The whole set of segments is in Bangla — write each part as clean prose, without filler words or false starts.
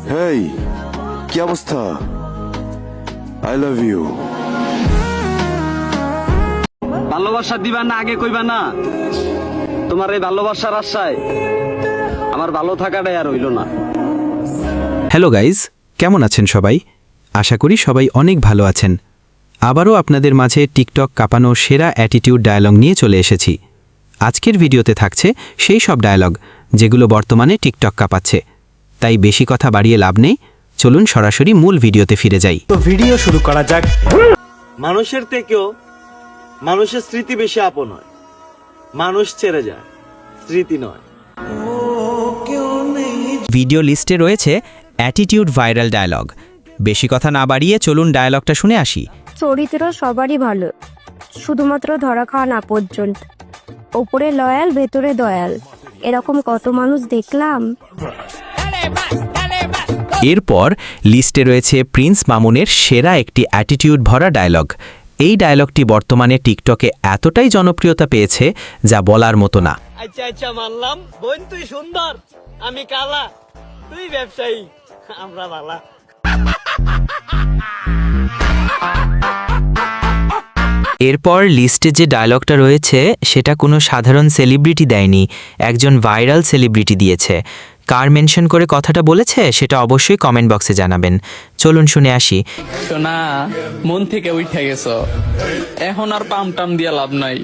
হেই, কি অবস্থা? I love you. ভালোবাসা দিবা না আগে কইবা না? তোমার এই ভালোবাসার আশায় আমার ভালো থাকাটাই আর হইল না। হ্যালো গাইজ, কেমন আছেন সবাই? আশা করি সবাই অনেক ভালো আছেন। আবারও আপনাদের মাঝে টিকটক কাঁপানো সেরা অ্যাটিটিউড ডায়ালগ নিয়ে চলে এসেছি। আজকের ভিডিওতে থাকছে সেই সব ডায়ালগ যেগুলো বর্তমানে টিকটক কাঁপাচ্ছে। তাই বেশি কথা বাড়িয়ে লাভ নেই, চলুন সরাসরি মূল ভিডিওতে ফিরে যাই। তো ভিডিও শুরু করা যাক। মানুষের থেকেও মানুষের স্মৃতি বেশি আপন হয়। মানুষ ছেড়ে যায়, স্মৃতি নয়। ভিডিও লিস্টে রয়েছে অ্যাটিটিউড ভাইরাল ডায়ালগ। বেশি কথা না বাড়িয়ে চলুন ডায়ালগটা শুনে আসি। চরিত্র সবারই ভালো, শুধুমাত্র ধরা খাওয়া না পর্যন্ত। ওপরে লয়াল, ভেতরে দয়াল, এরকম কত মানুষ দেখলাম। এরপর লিস্টে রয়েছে প্রিন্স মামুনের সেরা একটি অ্যাটিটিউড ভরা ডায়লগ। এই ডায়লগটি বর্তমানে টিকটকে এতটাই জনপ্রিয়তা পেয়েছে যা বলার মতো না। আচ্ছা আচ্ছা মানলাম, বোন তুই সুন্দর, আমি কালা, তুই ব্যবসায়ী, আমরা বালা। এরপর লিস্টে যে ডায়লগটা রয়েছে সেটা কোনো সাধারণ সেলিব্রিটি দেয়নি, একজন ভাইরাল সেলিব্রিটি দিয়েছে। কার মেনশন করে কথাটা বলেছে সেটা অবশ্যই কমেন্ট বক্সে জানাবেন। চলুন শুনে আসি। সোনা, মন থেকে উঠে গেছো, এখন আর পাম টাম দিয়ে লাভ নাই।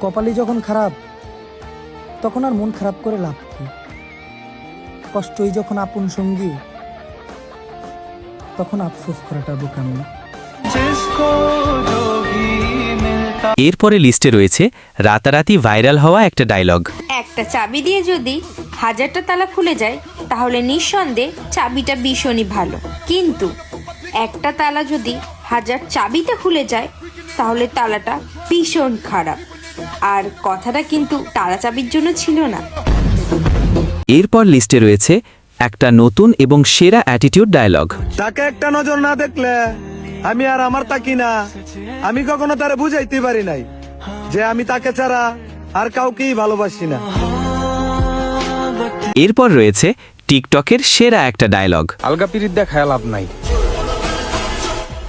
কপালি যখন খারাপ তখন আর মন খারাপ করে লাভ কি? কষ্টই যখন আপন সঙ্গী তখন আফসোস করাটা বোকামি। এরপরে লিস্টে রয়েছে রাতারাতি ভাইরাল হওয়া একটা ডায়লগ। একটা চাবি দিয়ে যদি 1000টা তালা খুলে যায় তাহলে নিঃসন্দেহে চাবিটা ভীষণই ভালো, কিন্তু একটা তালা যদি 1000 চাবিতে খুলে যায় তাহলে তালাটা ভীষণ খারাপ। আর কথাটা কিন্তু তালা চাবির জন্য ছিল না। এরপর লিস্টে রয়েছে একটা নতুন এবং সেরা অ্যাটিটিউড ডায়লগ। তাকে একটা নজর না দেখলে আমি আর আমার তাকি না। আমি কখনো তারে বুঝাইতে পারি নাই যে আমি তাকে ছাড়া আর কাউকেই ভালোবাসি না। এরপর রয়েছে টিকটকের সেরা একটা ডায়লগ। আলগা পিরিত দেখায় লাভ নাই,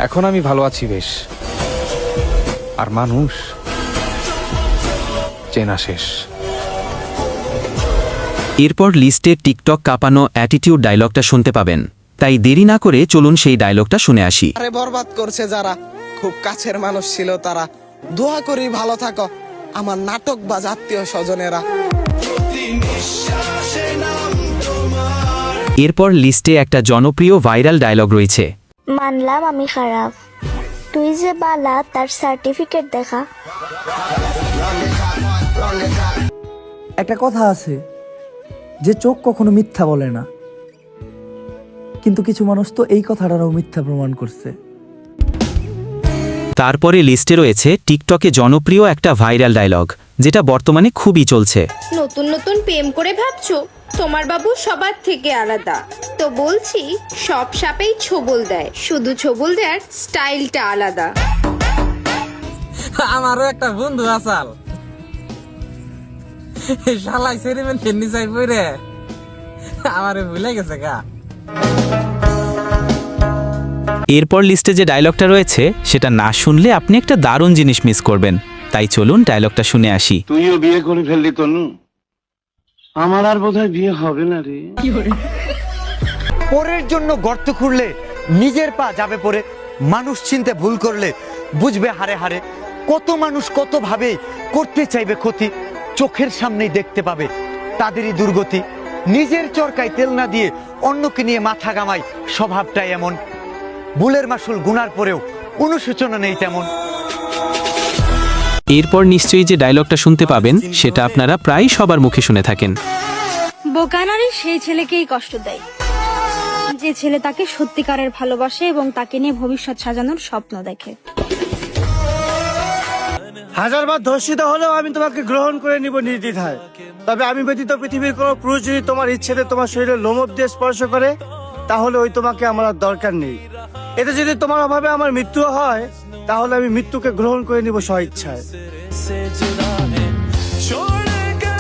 এখন আমি ভালো আছি বেশ, আর মানুষ চেনা শেষ। এরপর লিস্টে টিকটক কাঁপানো অ্যাটিটিউড ডায়লগটা শুনতে পাবেন, তাই দেরি না করে চলুন সেই ডায়লগটা শুনে আসি। আরে বরবাদ করছে যারা, খুব কাছের মানুষ ছিল তারা, দোয়া করি ভালো থাকো আমার নাটক বা আত্মীয় স্বজনেরা। এরপর লিস্টে একটা জনপ্রিয় ভাইরাল ডায়লগ রয়েছে। মানলাম আমি খারাপ, তুই যে বালা তার সার্টিফিকেট দেখা। একটা কথা আছে যে চোখ কখনো মিথ্যা বলে না, কিন্তু কিছু মানুষ তো এই কথাটারও মিথ্যা প্রমাণ করছে। তারপরে লিস্টে রয়েছে টিকটকে জনপ্রিয় একটা ভাইরাল ডায়লগ যেটা বর্তমানে খুবই চলছে। নতুন নতুন প্রেম করে ভাবছো তোমার বাবু সবার থেকে আলাদা, তো বলছি সব সাপেই ছোবল দেয়, শুধু ছোবল দেওয়ার স্টাইলটা আলাদা। আমারও একটা বন্ধু আসাল, শালাই সেরিমেন ফেন্নি চাই পড়ে আমারে ভুলে গেছে গা। এরপর লিস্টে যে ডায়লগটা রয়েছে সেটা না শুনলে আপনি একটা দারুণ জিনিস মিস করবেন, তাই চলুন ডায়লগটা শুনে আসি। তুইও বিয়ে করে ফেললি তনু, আমার আর বোধহয় বিয়ে হবে না রে। পরের জন্য গর্ত খুঁড়লে নিজের পা যাবে পড়ে। মানুষ চিনতে ভুল করলে বুঝবে হারে হারে। কত মানুষ কত ভাবে করতে চাইবে ক্ষতি, চোখের সামনেই দেখতে পাবে তাদেরই দুর্গতি। নিজের চরকায় তেল না দিয়ে অন্যকে নিয়ে মাথা ঘামায়, স্বভাবটাই এমন। ভুলের মাসুল গুনার পরেও অনুশোচনা নেই তেমন। এরপর নিশ্চয়ই যে ডায়লগটা শুনতে পাবেন সেটা আপনারা প্রায় সবার মুখে শুনে থাকেন। বোকা নারী সেই ছেলেকেই কষ্ট দেয় যে ছেলে তাকে সত্যিকারের ভালোবাসে এবং তাকে নিয়ে ভবিষ্যৎ সাজানোর স্বপ্ন দেখে। হাজারবার ধর্ষিত হলেও আমি তোমাকে গ্রহণ করে নিব নির্দ্বিধায়। তবে আমি ব্যতীত পৃথিবীর কোনো পুরুষ যদি তোমার ইচ্ছেতে তোমার শরীরে লোমব দিয়ে স্পর্শ করে তাহলে ওই তোমাকে আমার আর দরকার নেই। এতে যদি তোমার অভাবে আমার মৃত্যু হয় তাহলে আমি মৃত্যুকে গ্রহণ করে নিব স্বইচ্ছায়।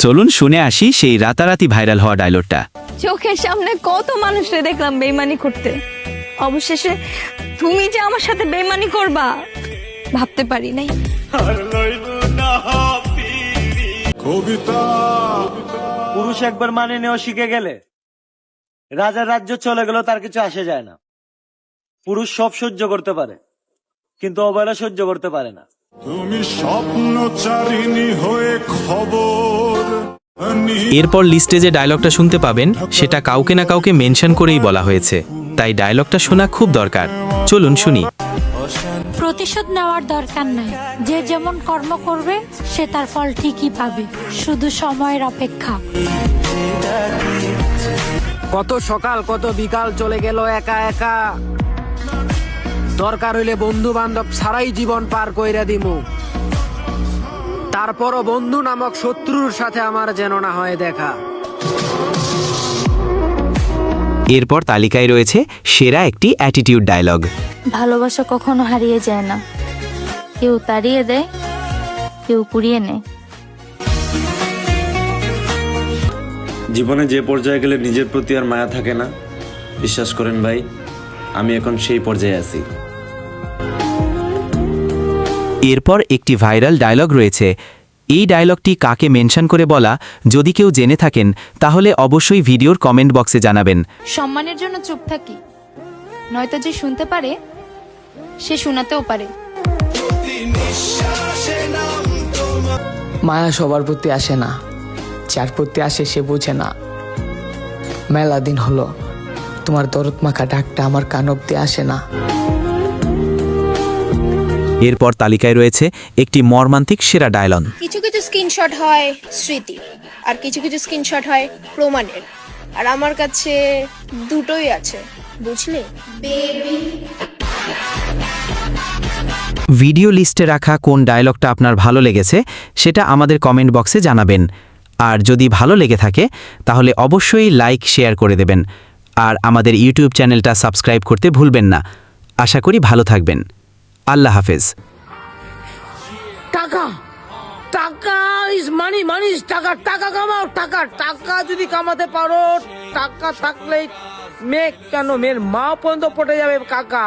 চলুন শুনে আসি সেই রাতারাতি ভাইরাল হওয়া ডায়লগটা। চোখের সামনে কত মানুষরে দেখলাম বেইমানি করতে, অবশেষে তুমি যে আমার সাথে বেইমানি করবা ভাবতে পারি নাই। পুরুষ একবার মানে নেওয়া শিখে গেলে রাজার রাজ্য চলে গেল, তার কিছু আসে যায় না। পুরুষ সব সহ্য করতে পারে, কিন্তু অবহেলা সহ্য করতে পারে না। তুমি স্বপ্নচারিণী হয়ে খবর এরপর লিস্টে যে ডায়লগটা শুনতে পাবেন সেটা কাউকে না কাউকে মেনশন করেই বলা হয়েছে, তাই ডায়লগটা শোনা খুব দরকার। চলুন শুনি। প্রতিশোধ নেওয়ার দরকার নাই, যে যেমন কর্ম করবে সে তার ফল ঠিকই পাবে, শুধু সময়ের অপেক্ষা। কত সকাল কত বিকাল চলে গেল একা একা, দরকার হইলে বন্ধু বান্ধব ছাড়াই জীবন পার কইরা দিমু, তারপরও বন্ধু নামক শত্রুর সাথে আমার যেন না হয় দেখা। এরপর তালিকায় রয়েছে সেরা একটি অ্যাটিটিউড ডায়লগ। ভালোবাসা কখনো হারিয়ে যায় না, কেউ তাড়িয়ে দেয়, কেউ কুড়িয়ে নেয়। জীবনে যে পর্যায়ে গেলে নিজের প্রতি আর মায়া থাকে না, বিশ্বাস করেন ভাই, আমি এখন সেই পর্যায়ে আছি। এরপর একটি ভাইরাল ডায়লগ রয়েছে। এই ডায়লগটি কাকে মেনশন করে বলা, যদি কেউ জেনে থাকেন তাহলে অবশ্যই ভিডিওর কমেন্ট বক্সে জানাবেন। সম্মানের জন্য চুপ থাকি, নয়তো যে শুনতে পারে সে শোনাতেও পারে। মায়া সবার প্রতি আসে না, যার প্রতি আসে সে বোঝে না। মেলা দিন হলো তোমার দরদ মাখা ডাকটা আমার কান অব্দি আসে না। এরপর তালিকায় রয়েছে একটি মর্মান্তিক সেরা ডায়লগ। কিছু কিছু স্ক্রিনশট হয় স্মৃতি, আর কিছু কিছু স্ক্রিনশট হয় প্রমাণের, আর আমার কাছে দুটোই আছে, বুঝলে বেবি। ভিডিও লিস্টে রাখা কোন ডায়লগটা আপনার ভালো লেগেছে সেটা আমাদের কমেন্ট বক্সে জানাবেন। আর যদি ভালো লেগে থাকে তাহলে অবশ্যই লাইক শেয়ার করে দেবেন, আর আমাদের ইউটিউব চ্যানেলটা সাবস্ক্রাইব করতে ভুলবেন না। আশা করি ভালো থাকবেন। আল্লাহ হাফেজ। টাকা টাকা ইজ মানি, মানি ইজ টাকা। টাকা কামাও, টাকা টাকা যদি কামাতে পারো, টাকা থাকলেই মেয়ে কেন মেয়ের মা পর্যন্ত পটে যাবে কাকা।